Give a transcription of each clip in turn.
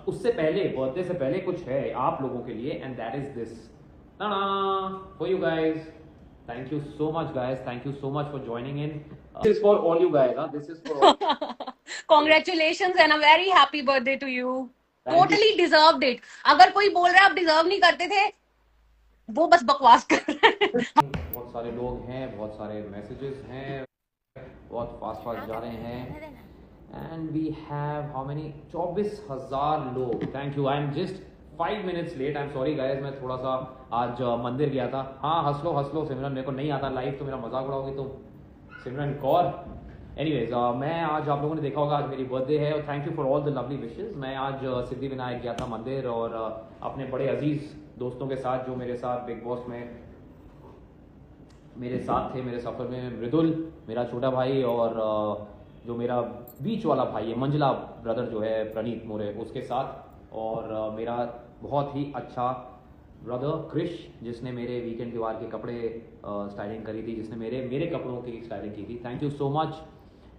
उससे पहले, बर्थडे से पहले कुछ है आप लोगों के लिए, and that is this for you guys. Thank you so much, guys. Thank you so much for joining in. This is for all you guys. This is for all. Congratulations and a very happy birthday to you. Thank you. Totally deserved it. अगर कोई बोल रहा है आप deserve नहीं करते थे, वो बस बकवास कर रहा है. बहुत सारे लोग हैं, बहुत सारे मैसेजेस हैं, बहुत फास्ट फास्ट जा रहे हैं. And we have how many 24,000 लोग. Thank you. I am just 5 minutes late. I am sorry guys. मैं थोड़ा सा आज मंदिर गया था. हाँ, हंस लो सिमरन. मेरे को नहीं आता लाइव, तो मेरा मजाक उड़ाओगी तुम, सिमरन कौर. एनीवेज, मैं आज, आप लोगों ने देखा होगा, आज मेरी बर्थडे है. और thank you for all the lovely wishes. मैं आज सिद्धि विनायक गया था मंदिर, और अपने बड़े अजीज दोस्तों के साथ, जो मेरे साथ बिग बॉस में मेरे साथ थे, मेरे सफ़र में, मृदुल मेरा छोटा भाई, और जो मेरा बीच वाला भाई है, मंजला ब्रदर जो है, प्रणीत मोरे, उसके साथ, और मेरा बहुत ही अच्छा ब्रदर क्रिश, जिसने मेरे वीकेंड त्योहार के कपड़े स्टाइलिंग करी थी, जिसने मेरे कपड़ों की स्टाइलिंग की थी. Thank you so much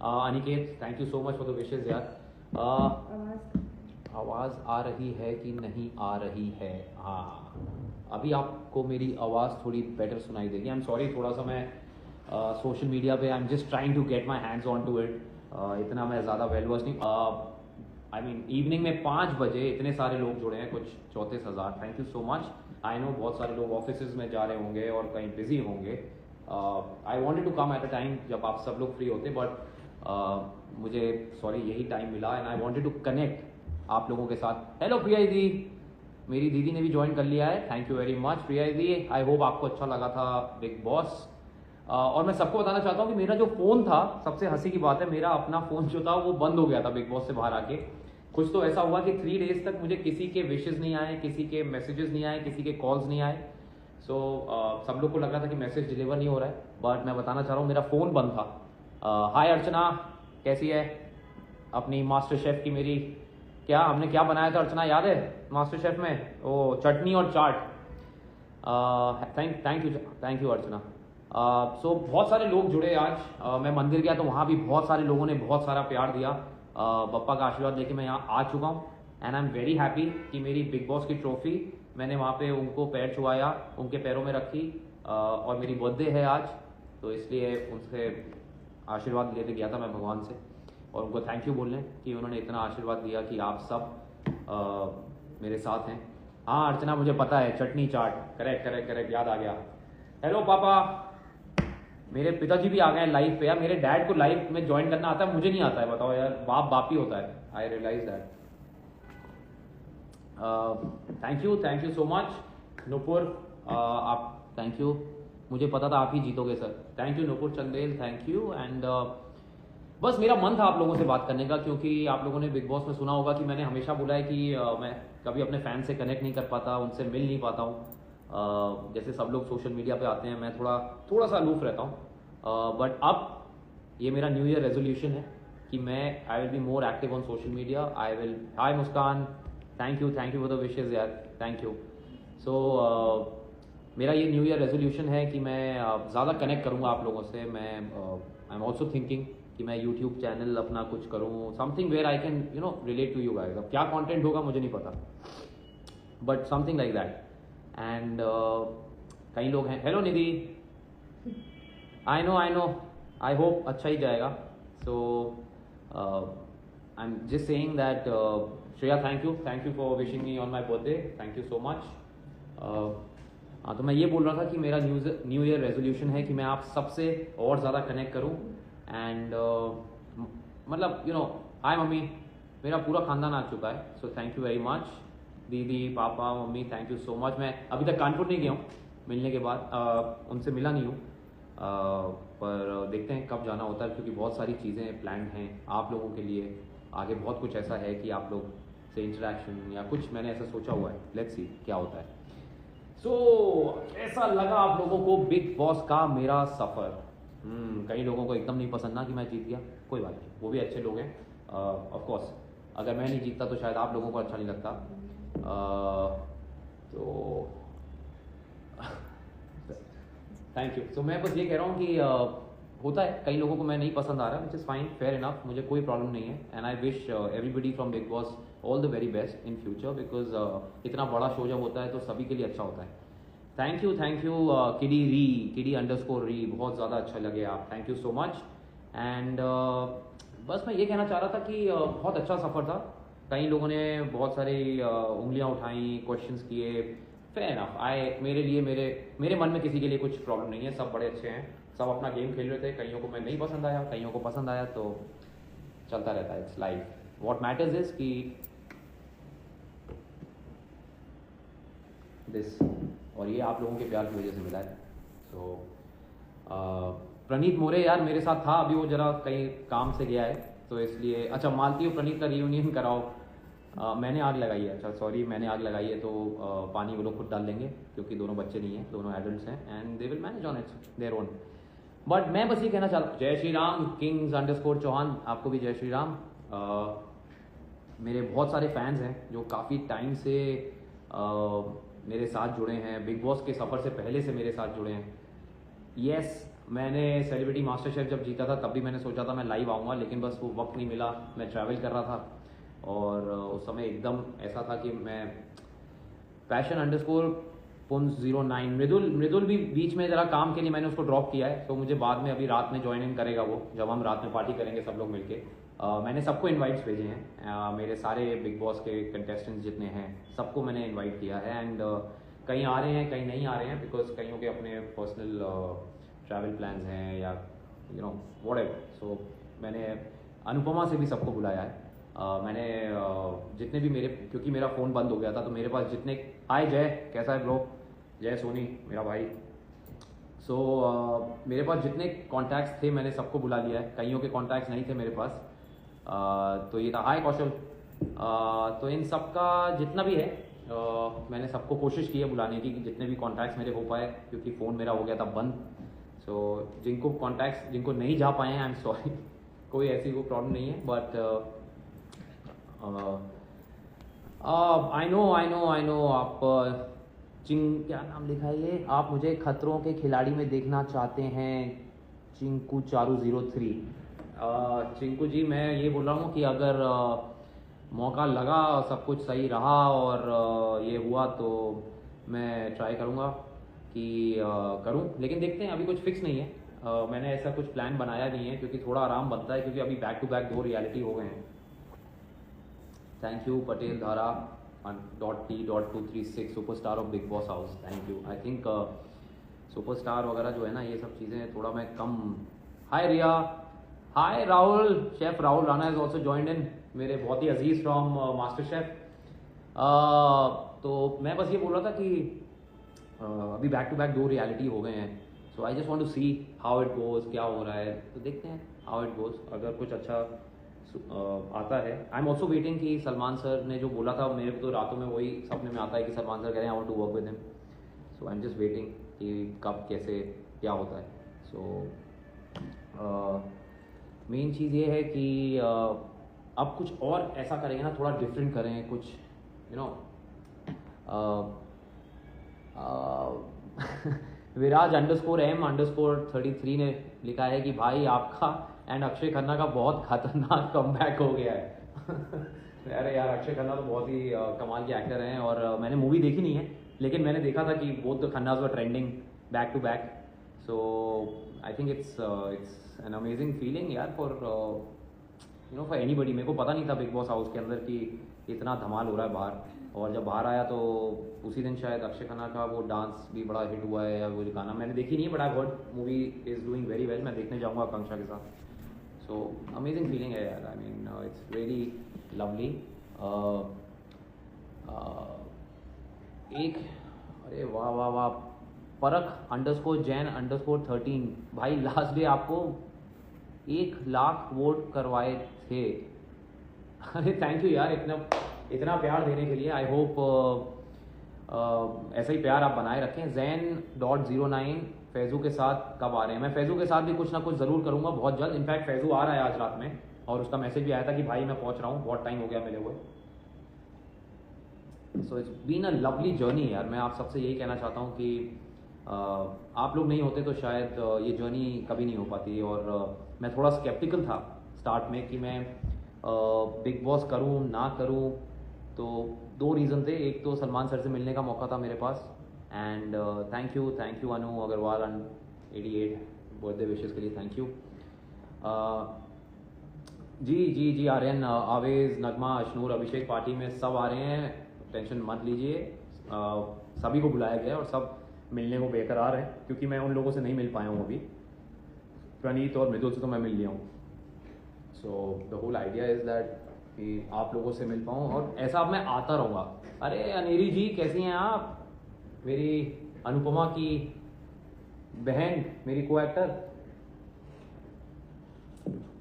Aniket. Thank you so much for the wishes यार. आवाज़ आ रही है कि नहीं आ रही है? हाँ, अभी आपको मेरी आवाज़ थोड़ी बेटर सुनाई देगी. आई एम सॉरी, थोड़ा सा मैं सोशल मीडिया पे I am just trying to get my hands on to it. इतना मैं ज़्यादा वेल वर्स नहीं. आई मीन इवनिंग में 5 बजे इतने सारे लोग जुड़े हैं, कुछ 34,000. Thank you so much. I know बहुत सारे लोग ऑफिस में जा रहे होंगे और कहीं बिजी होंगे. I wanted to come at a time जब आप सब लोग फ्री होते, बट मुझे सॉरी यही टाइम मिला, and I wanted to connect आप लोगों के साथ. हेलो प्रिया दीदी, मेरी दीदी ने भी ज्वाइन कर लिया है. थैंक यू वेरी मच प्रिया दीदी. आई होप आपको अच्छा लगा था बिग बॉस. और मैं सबको बताना चाहता हूँ कि मेरा जो फ़ोन था, सबसे हंसी की बात है, मेरा अपना फ़ोन जो था वो बंद हो गया था बिग बॉस से बाहर आके. कुछ तो ऐसा हुआ कि 3 days तक मुझे किसी के विशेज़ नहीं आए, किसी के मैसेजेस नहीं आए, किसी के कॉल्स नहीं आए. सो सब लोग को लग रहा था कि मैसेज डिलीवर नहीं हो रहा है, बट मैं बताना चाह रहा हूँ मेरा फ़ोन बंद था. हाय अर्चना, कैसी है? अपनी मास्टर शेफ़ की मेरी, क्या हमने क्या बनाया था अर्चना, याद है मास्टर शेफ़ में? ओ, चटनी और चाट. थैंक यू अर्चना. सो बहुत सारे लोग जुड़े आज. मैं मंदिर गया तो वहाँ भी बहुत सारे लोगों ने बहुत सारा प्यार दिया. पप्पा का आशीर्वाद लेके मैं यहाँ आ चुका हूँ, and I am very happy कि मेरी बिग बॉस की ट्रॉफी मैंने वहाँ पे उनको पैर छुआया, उनके पैरों में रखी. और मेरी बर्थडे है आज, तो इसलिए उनसे आशीर्वाद लेते गया था मैं भगवान से, और उनको थैंक यू बोलने कि उन्होंने इतना आशीर्वाद दिया कि आप सब मेरे साथ हैं. हाँ अर्चना, मुझे पता है, चटनी चाट, करेक्ट, याद आ गया. हेलो पापा, मेरे पिताजी भी आ गए लाइव पे. यार मेरे डैड को लाइव में ज्वाइन करना आता है, मुझे नहीं आता है. बताओ यार, बाप ही होता है. I realise that. Thank you so much Nupur. आप थैंक यू, मुझे पता था आप ही जीतोगे sir. Thank you Nupur Chandel, thank you. And बस मेरा मन था आप लोगों से बात करने का, क्योंकि आप लोगों ने बिग बॉस में सुना होगा कि मैंने हमेशा बोला है कि मैं कभी अपने फैन से कनेक्ट नहीं कर पाता, उनसे मिल नहीं पाता हूँ. जैसे सब लोग सोशल मीडिया पे आते हैं, मैं थोड़ा सा अलूफ रहता हूँ. बट अब ये मेरा न्यू ईयर रेजोल्यूशन है कि मैं I will be more active on social media. I will. Hi Muskan, thank you for the wishes यार, थैंक यू. सो मेरा ये न्यू ईयर रेजोल्यूशन है कि मैं ज़्यादा कनेक्ट करूँगा आप लोगों से. मैं आई एम ऑल्सो थिंकिंग कि मैं यूट्यूब चैनल अपना कुछ करूँ, something where I can relate to you guys. अब क्या कंटेंट होगा मुझे नहीं पता, but something like that. And कई लोग हैं. Hello Nidhi, I know, I hope अच्छा ही जाएगा. So I am just saying that Shreya, thank you for wishing me on my birthday. Thank you so much. हाँ, तो मैं ये बोल रहा था कि मेरा न्यू ईयर रेजोल्यूशन है कि मैं आप सबसे और ज़्यादा कनेक्ट करूँ. एंड मतलब हाय मम्मी, मेरा पूरा खानदान आ चुका है. सो थैंक यू वेरी मच. दीदी, पापा, mummy, thank you so much. मैं अभी तक कानपुर नहीं गया हूँ मिलने के बाद, उनसे मिला नहीं हूँ. पर देखते हैं कब जाना होता है, क्योंकि बहुत सारी चीज़ें प्लान हैं आप लोगों के लिए. आगे बहुत कुछ ऐसा है कि आप लोग से इंटरेक्शन या कुछ मैंने ऐसा सोचा हुआ है. लेट्स सी क्या होता है. सो कैसा लगा आप लोगों को बिग बॉस का मेरा सफ़र? कई लोगों को एकदम नहीं पसंद ना कि मैं जीत गया. कोई बात नहीं, वो भी अच्छे लोग हैं. ऑफ कोर्स अगर मैं नहीं जीतता तो शायद आप लोगों को अच्छा नहीं लगता. तो थैंक यू. तो मैं बस ये कह रहा हूँ कि होता है, कई लोगों को मैं नहीं पसंद आ रहा, which is fine, fair enough, मुझे कोई प्रॉब्लम नहीं है. And I wish everybody from big boss all the very best in future, because इतना बड़ा शो जब होता है तो सभी के लिए अच्छा होता है. थैंक यू किडी अंडरस्कोर री, बहुत ज़्यादा अच्छा लगे आप, thank you so much. And बस मैं ये कहना चाह रहा था कि बहुत अच्छा सफ़र था. कई लोगों ने बहुत सारी उंगलियां उठाई, क्वेश्चंस किए. Fair enough. मेरे मन में किसी के लिए कुछ प्रॉब्लम नहीं है, सब बड़े अच्छे हैं, सब अपना गेम खेल रहे थे. कईयों को मैं नहीं पसंद आया, कईयों को पसंद आया, तो चलता रहता है, it's life. What matters is कि दिस, और ये आप लोगों के प्यार की वजह से मिला है. सो प्रणीत मोरे यार मेरे साथ था, अभी वो जरा कहीं काम से गया है, तो इसलिए. अच्छा, मालती हूँ प्रणीत का रियूनियन कराओ. मैंने आग लगाई है. अच्छा सॉरी, मैंने आग लगाई है, तो पानी वो लोग खुद डाल देंगे, क्योंकि दोनों बच्चे नहीं हैं, दोनों एडल्ट्स हैं, and they will manage on it's their own. But मैं बस ये कहना चाहता हूँ, जय श्री राम किंग्स अंडरस्कोर चौहान, आपको भी जय श्री राम. मेरे बहुत सारे फैंस हैं जो काफ़ी टाइम से मेरे साथ जुड़े हैं, बिग बॉस के सफ़र से पहले से मेरे साथ जुड़े हैं. यस, मैंने सेलिब्रिटी मास्टर शेफ जब जीता था तब भी मैंने सोचा था मैं लाइव आऊँगा, लेकिन बस वो वक्त नहीं मिला, मैं ट्रैवल कर रहा था, और उस समय एकदम ऐसा था कि मैं पैशन अंडरस्कोर पुंस 09 मृदुल भी बीच में ज़रा काम के लिए मैंने उसको ड्रॉप किया है, तो मुझे बाद में अभी रात में ज्वाइन इन करेगा वो, जब हम रात में पार्टी करेंगे सब लोग मिलके. मैंने सबको इनवाइट्स भेजे हैं, मेरे सारे बिग बॉस के कंटेस्टेंट्स जितने हैं सबको मैंने इनवाइट किया है. एंड कहीं आ रहे हैं, कहीं नहीं आ रहे हैं, बिकॉज कईयों के अपने पर्सनल ट्रैवल प्लान्स हैं, या यू नो व्हाटएवर. सो मैंने अनुपमा से भी सबको बुलाया है. मैंने जितने भी मेरे, क्योंकि मेरा फ़ोन बंद हो गया था, तो मेरे पास जितने. हाय जय, कैसा है ब्रो? जय सोनी मेरा भाई. सो मेरे पास जितने कॉन्टैक्ट्स थे मैंने सबको बुला लिया है. कईयों के कॉन्टैक्ट्स नहीं थे मेरे पास, तो ये था. हाय कौशल. तो इन सब का जितना भी है मैंने सबको कोशिश की है बुलाने की, कि जितने भी कॉन्टैक्ट्स मेरे हो पाए, क्योंकि फ़ोन मेरा हो गया था बंद. सो जिनको नहीं जा पाए हैं, आई एम सॉरी, कोई ऐसी वो प्रॉब्लम नहीं है. बट आई नो आप क्या नाम लिखा है ये, आप मुझे खतरों के खिलाड़ी में देखना चाहते हैं, चिंकू चारू 03. चिंकू जी, मैं ये बोल रहा हूँ कि अगर मौका लगा, सब कुछ सही रहा और ये हुआ, तो मैं ट्राई करूँगा कि करूँ, लेकिन देखते हैं, अभी कुछ फिक्स नहीं है. मैंने ऐसा कुछ प्लान बनाया नहीं है, क्योंकि थोड़ा आराम बनता है, क्योंकि अभी बैक टू बैक 2 रियलिटी हो गए हैं. Thank you Patel Dhara .T.236 superstar of Bigg Boss house, thank you. I think superstar वगैरह जो है ना, ये सब चीज़ें थोड़ा मैं कम. Hi Riya, hi Rahul, chef Rahul Rana is also joined in, मेरे बहुत ही अजीज फ्रॉम मास्टर शेफ. तो मैं बस ये बोल रहा था कि अभी बैक टू बैक 2 रियलिटी हो गए हैं, so I just want to see how it goes, क्या हो रहा है, तो देखते हैं हाउ इट गोज़. अगर कुछ अच्छा आता है. आई एम ऑल्सो वेटिंग कि सलमान सर ने जो बोला था, मेरे को तो रातों में वही सपने में आता है कि सलमान सर कह रहे हैं I want to work with him. So I am just waiting कि कब कैसे क्या होता है. सो मेन चीज़ ये है कि अब कुछ और ऐसा करेंगे ना, थोड़ा डिफरेंट करें कुछ, यू नो. विराज _M_33 ने लिखा है कि भाई आपका एंड अक्षय खन्ना का बहुत खतरनाक कमबैक हो गया है. अरे यार, अक्षय खन्ना तो बहुत ही कमाल के एक्टर हैं, और मैंने मूवी देखी नहीं है, लेकिन मैंने देखा था कि both the Khannas were trending back to back. So I think it's an amazing feeling यार, for you know, for anybody. मेरे को पता नहीं था बिग बॉस हाउस के अंदर कि इतना धमाल हो रहा है बाहर, और जब बाहर आया तो उसी दिन शायद अक्षय खन्ना का वो डांस भी बड़ा हिट हुआ है, या वो गाना मैंने देखी नहीं है, but I heard movie is doing very well. मैं देखने जाऊँगा आकांक्षा के साथ. सो अमेजिंग फीलिंग है यार. I mean it's really lovely. एक, अरे वाह वाह वाह, परख _Jan_13 भाई, लास्ट डे आपको 1 लाख वोट करवाए थे. अरे थैंक यू यार, इतना प्यार देने के लिए. आई होप ऐसा ही प्यार आप बनाए रखें. Zen.09 फैज़ू के साथ कब आ रहे हैं? मैं फैज़ू के साथ भी कुछ ना कुछ ज़रूर करूँगा बहुत जल्द. इनफैक्ट फैज़ू आ रहा है आज रात में, और उसका मैसेज भी आया था कि भाई मैं पहुँच रहा हूँ, बहुत टाइम हो गया मिले हुए. So it's been a lovely journey यार. मैं आप सबसे यही कहना चाहता हूँ कि आप लोग नहीं होते तो शायद ये जर्नी कभी नहीं हो पाती. और मैं थोड़ा स्केप्टिकल था स्टार्ट में कि मैं बिग बॉस करूँ ना करूँ, तो 2 रीज़न थे, एक तो सलमान सर से मिलने का मौका था मेरे पास, and thank you Anu Agarwal and 88 birthday wishes के लिए, थैंक यू। जी आर्यन, आवेज, नगमा, अशनूर, अभिषेक पार्टी में सब आ रहे हैं, टेंशन मत लीजिए। सभी को बुलाया गया है और सब मिलने को बेकरार हैं, क्योंकि मैं उन लोगों से नहीं मिल पाया हूँ अभी। प्रणीत और मृदुल से तो मैं मिल लिया हूँ। So the whole idea is that कि आप लोगों से मिल पाऊँ, और ऐसा अब मैं आता रहूँगा। अरे अनेरी जी कैसी हैं आप, मेरी अनुपमा की बहन, मेरी को एक्टर।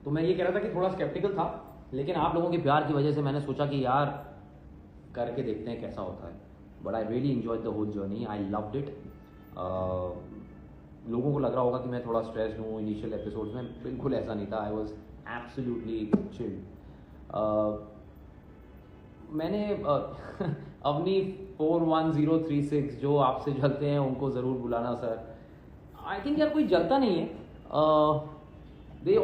तो मैं ये कह रहा था कि थोड़ा स्केप्टिकल था, लेकिन आप लोगों के प्यार की वजह से मैंने सोचा कि यार करके देखते हैं कैसा होता है। But I really enjoyed the whole journey, I loved it. लोगों को लग रहा होगा कि मैं थोड़ा स्ट्रेस्ड हूँ इनिशियल एपिसोड्स में, बिल्कुल ऐसा नहीं था। I was absolutely chill. मैंने अपनी 41036 जो आपसे जलते हैं उनको ज़रूर बुलाना सर। आई थिंक यार कोई जलता नहीं है। They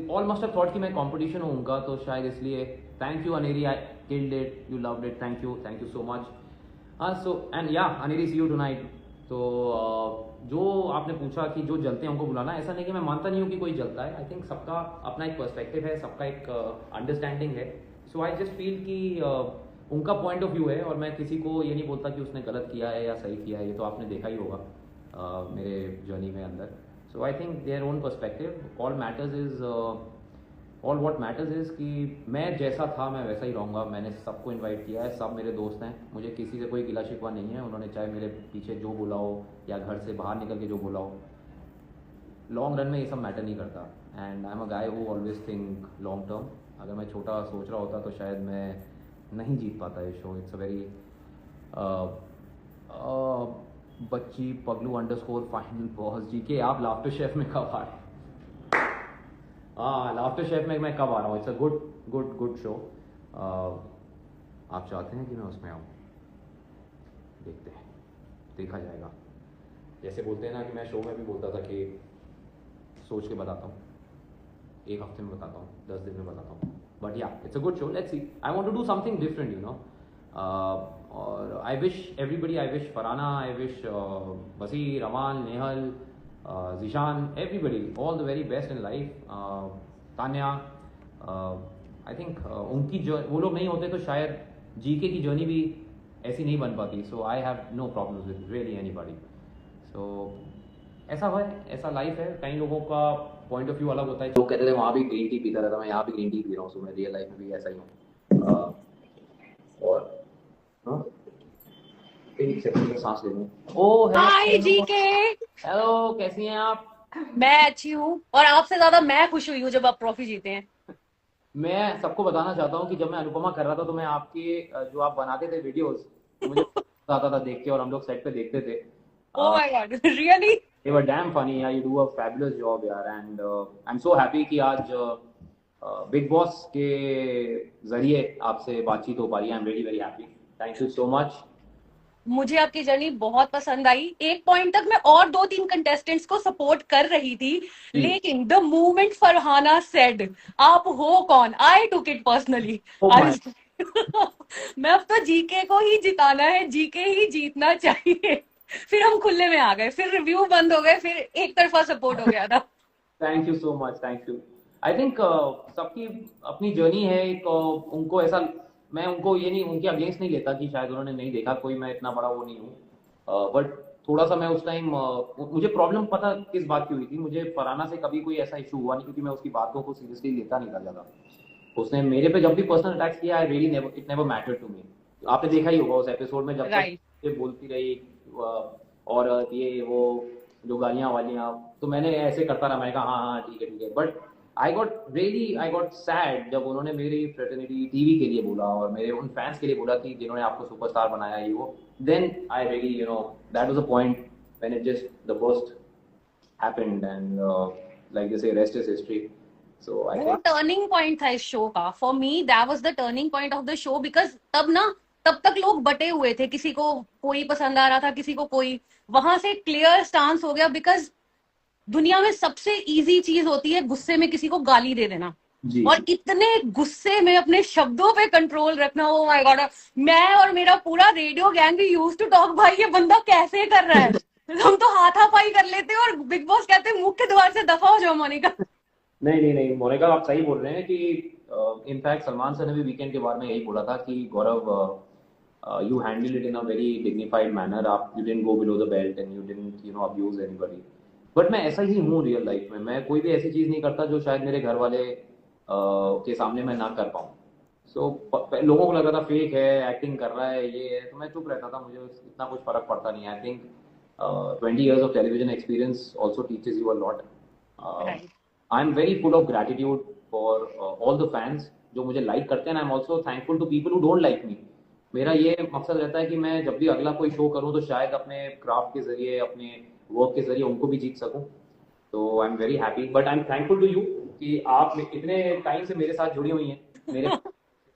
all must have thought कि मैं कंपटीशन हूँ उनका, तो शायद इसलिए। Thank you Aneri, I killed it, you loved it, thank you so much. हाँ सो एंड या अनेरी, सी यू टुनाइट। तो जो आपने पूछा कि जो जलते हैं उनको बुलाना, ऐसा नहीं कि मैं मानता नहीं हूँ कि कोई जलता है। आई थिंक सबका अपना एक पर्सपेक्टिव है, सबका एक अंडरस्टैंडिंग है। सो आई जस्ट फील कि उनका पॉइंट ऑफ व्यू है, और मैं किसी को ये नहीं बोलता कि उसने गलत किया है या सही किया है, ये तो आपने देखा ही होगा मेरे जर्नी में अंदर। So I think their own perspective, all what matters is कि मैं जैसा था मैं वैसा ही रहूँगा। मैंने सबको इनवाइट किया है, सब मेरे दोस्त हैं, मुझे किसी से कोई गिला शिकवा नहीं है। उन्होंने चाहे मेरे पीछे जो बोला हो या घर से बाहर निकल के जो बोला हो, लॉन्ग रन में ये सब मैटर नहीं करता। And I am a guy who always think long term. अगर मैं छोटा सोच रहा होता तो शायद मैं नहीं जीत पाता ये शो। इट्स अ वेरी बच्ची पगलू अंडरस्कोर फाइनल बॉस जी के, आप लाफ्टर शेफ में कब आ रहे हैं? हाँ, लाफ्टर शेफ में मैं कब आ रहा हूँ? It's a good show. आप चाहते हैं कि मैं उसमें आऊँ? देखते हैं, देखा जाएगा। जैसे बोलते हैं ना कि मैं शो में भी बोलता था कि सोच के बताता हूँ, 1 हफ्ते में बताता हूँ, 10 दिन में बताता हूँ। But yeah it's a good show, let's see. I want to do something different, you know. और I wish everybody, I wish Farana, I wish Baseer, Aman, Nehal, Zeeshan, everybody all the very best in life. Tanya, I think उनकी जो वो लोग नहीं होते तो शायद GK की जर्नी भी ऐसी नहीं बन पाती। So I have no problems with really anybody. So ऐसा है, ऐसा लाइफ है। कई लोगों का पॉइंट ऑफ व्यू अलग होता है। जो कहते थे वहाँ भी ग्रीन टी पीता रहता, मैं यहाँ भी ग्रीन टी पी रहा हूँ। सो मैं रियल लाइफ में भी ऐसा ही हूँ। और हाँ, एक सेकंड में सांस ले लूँ। ओ हाय जीके, हेलो, कैसी हैं आप? मैं अच्छी हूँ, और आपसे ज्यादा मैं खुश हुई हूँ जब आप ट्रॉफी जीते हैं। मैं सबको बताना चाहता हूँ कि जब मैं अनुपमा कर रहा था तो मैं आपके जो आप बनाते थे वीडियोस, तो मुझे मजा आता था देख के, और हम लोग सेट पे देखते थे। Oh my God, really? They were damn funny. Yeah, you do a fabulous job, यार. And I'm so happy कि आज बिग बॉस के जरिए आपसे बातचीत हो पा रही है। I'm really very happy. Thank you so much. मुझे आपकी जर्नी बहुत पसंद आई। एक पॉइंट तक मैं और 2-3 कंटेस्टेंट्स को सपोर्ट कर रही थी, लेकिन द मोमेंट फरहाना सेड आप हो कौन, I took it personally. Oh my. मैं अब तो जीके को ही जिताना है, जीके ही जीतना चाहिए। फिर हम खुले में आ गए, फिर रिव्यू बंद हो गए, फिर एक तरफा सपोर्ट हो गया था। Thank you so much. Thank you. I think सबकी अपनी जर्नी है एक, उनको ऐसा, मैं उनको ये नहीं, उनके अगेंस्ट नहीं लेता कि शायद उन्होंने नहीं देखा, कोई मैं इतना बड़ा वो नहीं हूँ। बट थोड़ा सा मैं उस टाइम, मुझे प्रॉब्लम पता किस बात की हुई थी। मुझे फराना से कभी कोई ऐसा इशू हुआ नहीं, क्योंकि मैं उसकी बातों को सीरियसली लेता नहीं था ज़्यादा। उसने मेरे पे जब भी पर्सनल अटैक्स किया, I really never, it never mattered to me. आपने देखा ही होगा उस एपिसोड में, जब राइट, तक बोलती रही और ये वो जो गालियाँ वालियाँ, तो मैंने ऐसे करता रहा। मैंने कहा हाँ ठीक है। बट आई गॉट सैड जब उन्होंने मेरी फ्रेटर्निटी टीवी के लिए बोला और मेरे उन फैंस के लिए बोला कि जिन्होंने आपको सुपरस्टार बनाया ये वो। Then I really, you know, that was a point when it just the burst happened, and like they say rest is history. So I वो थिंक टर्निंग पॉइंट था इस शो का। For me that was the turning point of the show, because तब तक लोग बटे हुए थे, किसी को कोई पसंद आ रहा था, किसी को कोई। वहां से क्लियर स्टांस हो गया, बिकॉज दुनिया में सबसे इजी चीज होती है गुस्से में किसी को गाली दे देना। जी और इतने गुस्से में अपने शब्दों पे कंट्रोल रखना, ओ माय गॉड। मैं और मेरा पूरा रेडियो गैंग भी यूज टू टॉक, भाई ये बंदा कैसे कर रहा है। हम तो हाथापाई कर लेते हैं और बिग बॉस कहते हैं मुख्य द्वार से दफा हो जाओ मोनिका। नहीं नहीं नहीं मोनिका, आप सही बोल रहे हैं कि इनफैक्ट सलमान सर ने भी वीकेंड के बारे में यही बोला था कि Gaurav, you handle it in a very dignified manner, आप you didn't go below the belt and you didn't abuse anybody. But मैं ऐसा ही हूँ रियल लाइफ में, मैं कोई भी ऐसी चीज़ नहीं करता जो शायद मेरे घर वाले के सामने मैं ना कर पाऊँ। सो लोगों को लगा था फेक है, एक्टिंग कर रहा है, ये है, तो मैं चुप रहता था, मुझे इतना कुछ फर्क पड़ता नहीं। I think 20 years of television experience also teaches you a lot. Right. I am very full of gratitude for all the fans जो मुझे लाइक करते हैं। I am also thankful to people who don't like me. मेरा ये मकसद रहता है कि मैं जब भी अगला कोई शो करूँ तो शायद अपने क्राफ्ट के जरिए, अपने वर्क के जरिए उनको भी जीत सकूँ। तो I am very happy, but I am thankful to you कि आप इतने टाइम से मेरे साथ जुड़ी हुई हैं मेरे।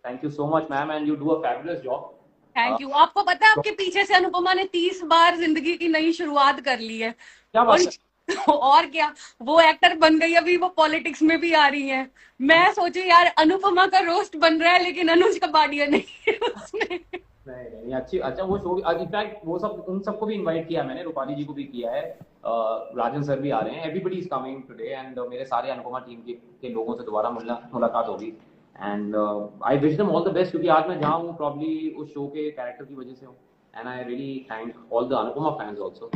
Thank you so much ma'am, and you do a fabulous job. Thank you. आपको पता है आपके पीछे से अनुपमा ने 30 बार जिंदगी की नई शुरुआत कर ली है। क्या और बात है। और क्या, वो एक्टर बन गई, अभी वो पॉलिटिक्स में भी आ रही है। मैं सोची यार अनुपमा का रोस्ट बन रहा है लेकिन अनुज कपाडिया नहीं है उसमें। नहीं नहीं नहीं, अच्छी, अच्छा वो शो, इनफैक्ट वो सब, उन सबको भी इनवाइट किया मैंने, रूपाली जी को भी किया है, राजन सर भी आ रहे हैं, everybody is coming today, and मेरे सारे अनुपमा टीम के लोगों से दोबारा मुलाकात होगी। And I wish them all the best, क्योंकि आज मैं जहाँ हूँ प्रॉब्ली उस शो के कैरेक्टर की वजह से हूँ। And I really thank all the Anupama fans also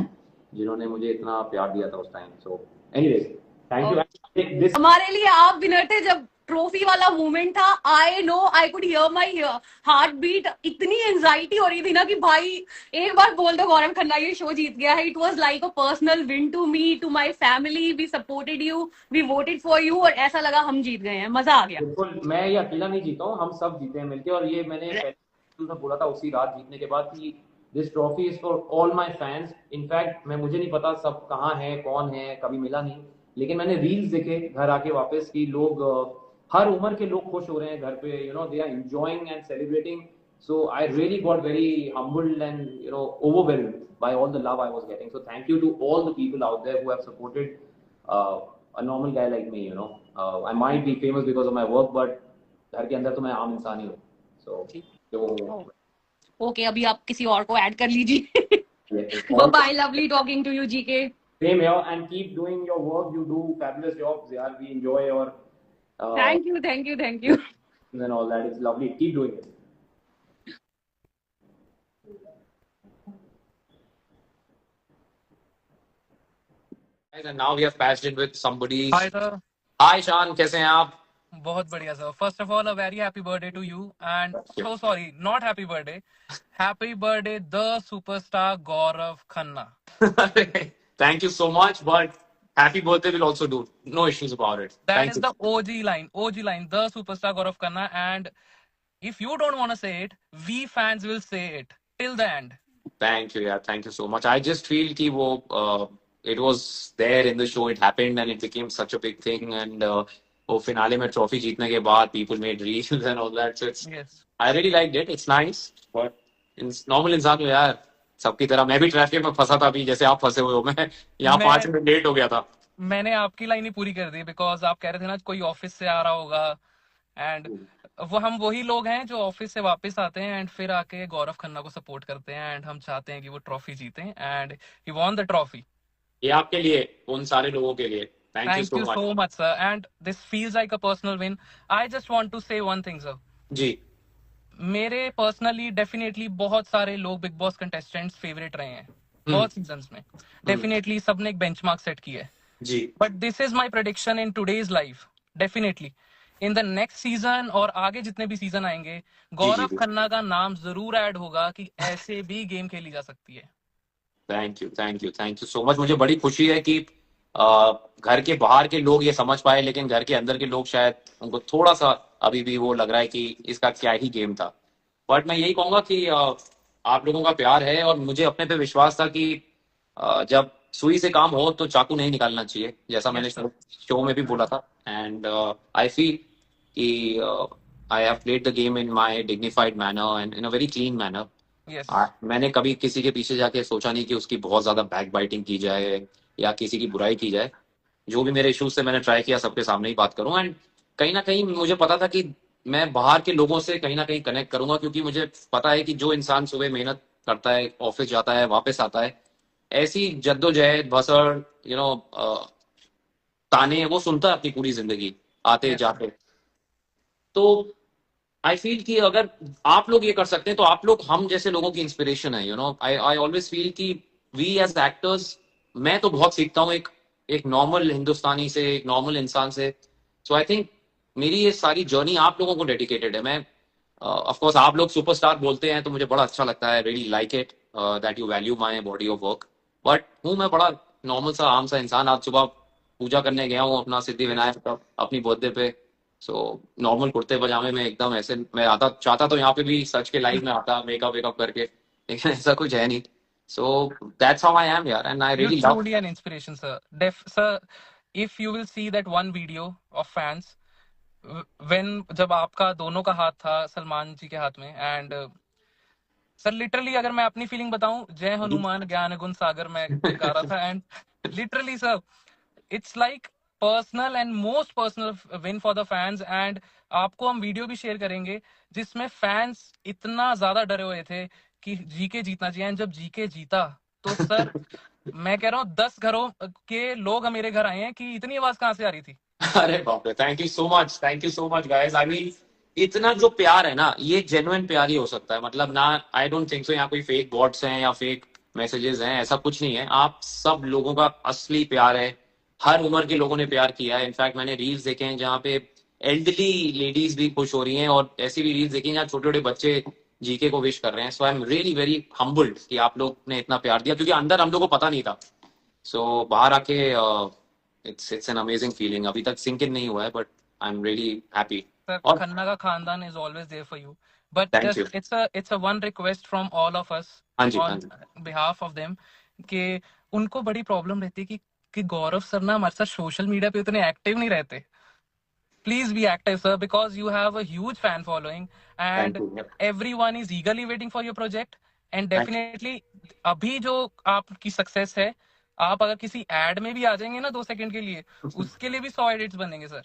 जिन्होंने मुझे इतना प्यार दिया था उस टाइम। सो एनीवेज, थैंक और यू दिस। हमारे लिए आप विनर थे जब ट्रॉफी वाला मोमेंट था। I know, I could hear my heart beat. इतनी एंजाइटी हो रही थी ना कि भाई एक बार बोल दो गौरव खन्ना ये शो जीत गया है। It was like a personal win to me, to my family. We supported you, we voted for you, और ऐसा लगा हम जीत गए हैं। मजा आ गया। बिल्कुल, मैं ये अकेला नहीं जीता हूँ, हम सब जीते हैं मिलके। और ये मैंने पहले तो बोला था उसी रात जीतने के बाद कि this trophy is for all my fans. In fact मैं, मुझे नहीं पता सब कहाँ है, कौन है, कभी मिला नहीं, लेकिन मैंने रील्स देखे घर आके वापस कि लोग, हर उम्र के लोग खुश हो रहे हैं घर पे, they are enjoying and celebrating. So I really got very humbled and overwhelmed by all the love I was getting. So thank you to all the people out there who have supported uh, a normal guy like me. I might be famous because of my work, but घर के अंदर तो मैं आम इंसान ही हूँ. So okay, अभी आप किसी और को ऐड कर लीजिए। yes, bye, lovely talking to you GK. same here, and keep doing your work. You do fabulous jobs. Yeah, we enjoy your thank you, thank you, thank you. and all that. It's lovely. Keep doing it. And now we have patched in with somebody. Hi sir, Hi Shan, कैसे हैं आप? बहुत बढ़िया sir. First of all, a very happy birthday to you. And so sorry, not happy birthday. Happy birthday, the superstar Gaurav Khanna. Thank you so much, but happy birthday will also do. No issues about it. That Thank is you. the OG line, the superstar Gaurav Khanna. And if you don't want to say it, we fans will say it till the end. Thank you, yeah. Thank you so much. I just feel कि वो it was there in the show, it happened, and it became such a big thing. And वो finale में trophy जीतने के बाद people made reels and all that. So Yes. I really liked it. It's nice, but normal इंसान हो यार, सबकी तरह मैं भी ट्रैफिक में फंसा था अभी जैसे आप फंसे हुए हो। मैं यहाँ 5 मिनट लेट हो गया था। मैंने आपकी लाइन ही पूरी कर दी, बिकॉज आप कह रहे थे ना कोई ऑफिस से आ रहा होगा, एंड वो हम वही लोग हैं जो ऑफिस से वापस आते हैं एंड फिर आके गौरव खन्ना को सपोर्ट करते हैं, एंड हम चाहते हैं कि वो ट्रॉफी जीते, and he won the trophy. ये आपके लिए, उन सारे लोगों के लिए। Thank you thank you so so much. Much sir, and this feels like a personal win. I just want to say one thing sir. जी मेरे पर्सनली डेफिनेटली बहुत सारे लोग बिग बॉस कंटेस्टेंट्स फेवरेट रहे हैं बहुत सीजन्स में। Definitely सबने एक बेंचमार्क सेट किया है, जी but this is my prediction in today's life. Definitely in the next season और आगे जितने भी सीजन आएंगे, गौरव खन्ना का नाम जरूर ऐड होगा कि ऐसे भी गेम खेली जा सकती है। Thank you, thank you, thank you so much. मुझे बड़ी खुशी है कि घर के बाहर के लोग ये समझ पाए, लेकिन घर के अंदर के लोग शायद उनको थोड़ा सा अभी भी वो लग रहा है कि इसका क्या ही गेम था। बट मैं यही कहूंगा कि आप लोगों का प्यार है और मुझे अपने पे विश्वास था कि जब सुई से काम हो तो चाकू नहीं निकालना चाहिए, जैसा मैंने शो में भी बोला था। एंड आई फील कि I have played the game in my dignified manner and in a very clean manner. Yes. मैंने कभी किसी के पीछे जाके सोचा नहीं कि उसकी बहुत ज्यादा बैक बाइटिंग की जाए या किसी की बुराई की जाए। जो भी मेरे इश्यूज से मैंने ट्राई किया सबके सामने ही बात करूं। एंड कहीं ना कहीं मुझे पता था कि मैं बाहर के लोगों से कहीं ना कहीं कनेक्ट करूंगा, क्योंकि मुझे पता है कि जो इंसान सुबह मेहनत करता है, ऑफिस जाता है, वापस आता है, ऐसी जद्दोजहद, भसड़, यू नो, ताने वो सुनता है अपनी पूरी जिंदगी आते Yes, sir. जाते। तो आई फील कि अगर आप लोग ये कर सकते हैं तो आप लोग हम जैसे लोगों की इंस्पिरेशन है। आई आई ऑलवेज फील कि वी एज एक्टर्स, मैं तो बहुत सीखता हूँ एक एक नॉर्मल हिंदुस्तानी से, एक नॉर्मल इंसान से। सो आई थिंक मेरी ये सारी जर्नी आप लोगों को डेडिकेटेड है। मैं ऑफ कोर्स आप लोग सुपरस्टार बोलते हैं तो मुझे बड़ा अच्छा लगता है, really like it that you value my body of work. But हूँ मैं बड़ा नॉर्मल सा आम सा इंसान। आज सुबह पूजा करने गया हूँ अपना सिद्धि विनायक का अपनी बर्थडे पे। सो नॉर्मल कुर्ते पजामे में एकदम ऐसे मैं आता, चाहता तो यहाँ पे भी सच के लाइव में आता मेकअप वेकअप करके, लेकिन ऐसा कुछ है नहीं। So that's how I am यार, and I You're really love. truly an inspiration, sir. Sir, if you will see that one video of fans, when जब आपका दोनों का हाथ था सलमान जी के हाथ में, एंड सर लिटरली अगर मैं अपनी फीलिंग बताऊं, जय हनुमान ज्ञान गुण सागर मैं गा रहा था, and literally sir it's like personal and most personal win for the fans. And आपको हम वीडियो भी शेयर करेंगे जिसमें फैंस इतना ज्यादा डरे हुए थे कि जीके जीतना चाहिए, एंड जब जीके जीता तो सर मैं कह रहा हूँ 10 घरों के लोग मेरे घर आए हैं कि इतनी आवाज कहाँ से आ रही थी। अरे बाप रे, thank you so much guys. I mean इतना जो प्यार है ना, ये जेन्युइन प्यार ही हो सकता है। मतलब ना, आई डोंट थिंक सो यहाँ कोई फेक बॉट्स हैं या फेक मैसेजेस हैं, ऐसा कुछ नहीं है। आप सब लोगों का असली प्यार है। हर उम्र के लोगों ने प्यार किया है। इनफैक्ट मैंने रील्स देखे हैं जहाँ पे एल्डरली लेडीज भी खुश हो रही हैं, और ऐसी भी रील्स देखी हैं जहाँ छोटे छोटे बच्चे जीके को विश कर रहे हैं। So I am really very humbled कि आप लोग ने इतना प्यार दिया, क्योंकि अंदर हम लोग को पता नहीं था। सो बाहर आके इट्स एन अमेजिंग फीलिंग। अभी तक सिंक इन नहीं हुआ है, but I am really happy. Sir और खन्ना का खानदान is always there for you, but thank you. It's a one request from all of us हाँ जी, हाँ ऑन जी। बिहाफ ऑफ देम कि उनको बड़ी प्रॉब्लम रहती है कि गौरव सर ना हमारे साथ सोशल मीडिया पे उतने एक्टिव नहीं रहते। Please be active, sir, because you have a huge fan following thank and you. everyone is eagerly waiting for your project. And thank definitely अभी जो आपकी सक्सेस है, आप अगर किसी एड में भी आ जाएंगे ना 2 सेकंड के लिए, उसके लिए भी 100 एडिट्स बनेंगे sir.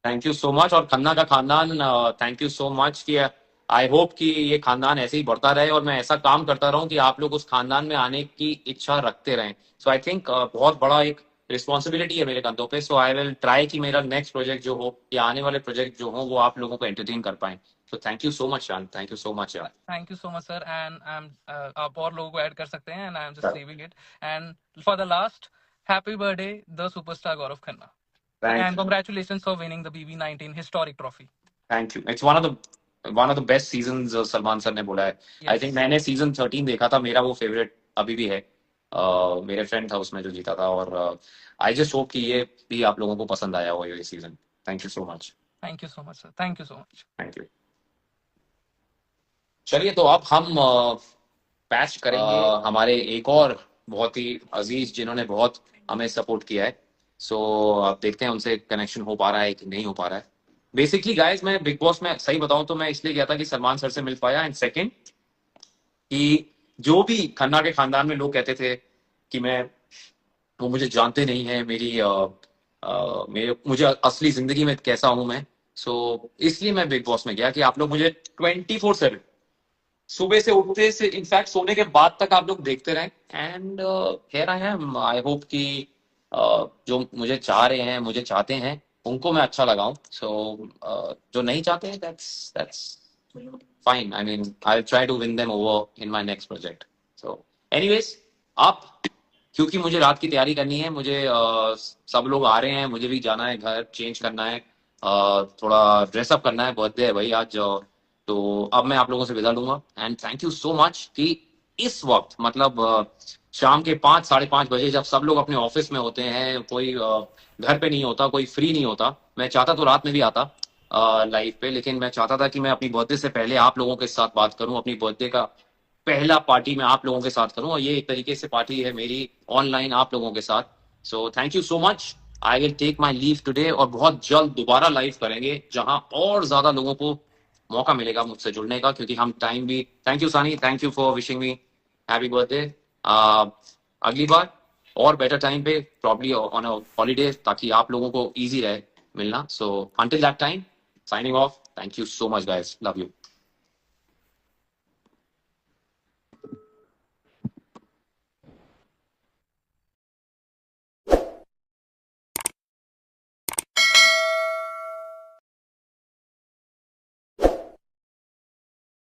Thank you so much. और खन्ना का खानदान, थैंक यू सो मच कि आई होप कि ये खानदान ऐसे ही बढ़ता रहे और मैं ऐसा काम करता रहूं कि आप लोग उस खानदान में आने की इच्छा रखते रहें। सो आई थिंक बहुत बड़ा एक रिस्पॉन्सिबिलिटी है मेरे कंधों पे। सो आई विल ट्राई कि मेरा नेक्स्ट प्रोजेक्ट जो हो या आने वाले प्रोजेक्ट जो हो वो आप लोगों को एंटरटेन कर पाए। सो थैंक यू सो मच यार, थैंक यू सो मच यार। Thank you so much sir, and I am आप और लोगों को ऐड कर सकते हैं, and I am just leaving it. And for the last, happy birthday the superstar Gaurav Khanna, thank and congratulations for winning the BB19 historic trophy. Thank you. It's one of the best seasons Salman sir ने बोला है। I think Yes. मैंने season 13 देखा था, मेरा वो favourite अभी भी है। मेरे फ्रेंड था उसमें जो जीता था, और आई जस्ट होप कि ये भी आप लोगों को पसंद आया हो ये season. Thank you so much. Thank you so much, sir. Thank you so much. Thank you. चलिए तो अब हम पैच करेंगे हमारे एक और बहुत ही अजीज जिन्होंने बहुत हमें सपोर्ट किया है। सो अब देखते हैं उनसे कनेक्शन हो पा रहा है कि नहीं हो पा रहा है। बेसिकली गाइस, मैं बिग बॉस में सही बताऊं तो मैं इसलिए गया था कि सलमान सर से मिल पाया, एंड सेकंड कि जो भी खन्ना के खानदान में लोग कहते थे कि मैं, वो मुझे जानते नहीं है, मुझे असली जिंदगी में कैसा हूं मैं। सो इसलिए मैं बिग बॉस में गया कि आप लोग मुझे 24/7 सुबह से उठते से इनफैक्ट सोने के बाद तक आप लोग देखते रहें। And here I am. I hope कि जो मुझे चाह रहे हैं, मुझे चाहते हैं, उनको मैं अच्छा लगाऊं। सो जो नहीं चाहते, that's fine. I mean I try to win them over in my next project. So anyways, आप, क्योंकि मुझे रात की तैयारी करनी है, मुझे सब लोग आ रहे हैं, मुझे भी जाना है, घर चेंज करना है, थोड़ा ड्रेसअप करना है, बर्थडे है भाई आज। तो अब मैं आप लोगों से विदा लूंगा। And thank you so much कि इस वक्त, मतलब शाम के 5-5:30 बजे जब सब लोग अपने ऑफिस में होते हैं, कोई घर पे नहीं होता, कोई फ्री नहीं होता। मैं चाहता तो रात में भी आता लाइव पे, लेकिन मैं चाहता था कि मैं अपनी बर्थडे से पहले आप लोगों के साथ बात करूं, अपनी बर्थडे का पहला पार्टी मैं आप लोगों के साथ करूं, और ये एक तरीके से पार्टी है मेरी ऑनलाइन आप लोगों के साथ। So thank you so much. I will take my leave today, और बहुत जल्द दोबारा लाइव करेंगे जहां और ज्यादा लोगों को मौका मिलेगा मुझसे जुड़ने का, क्योंकि हम टाइम भी, थैंक यू सानी, thank you for wishing me happy birthday. अगली बार और बेटर टाइम पे, प्रॉब्ली ऑन अ हॉलीडे, ताकि आप लोगों को इजी रहे। मिलना. So until that time, signing off. Thank you so much, guys. Love you.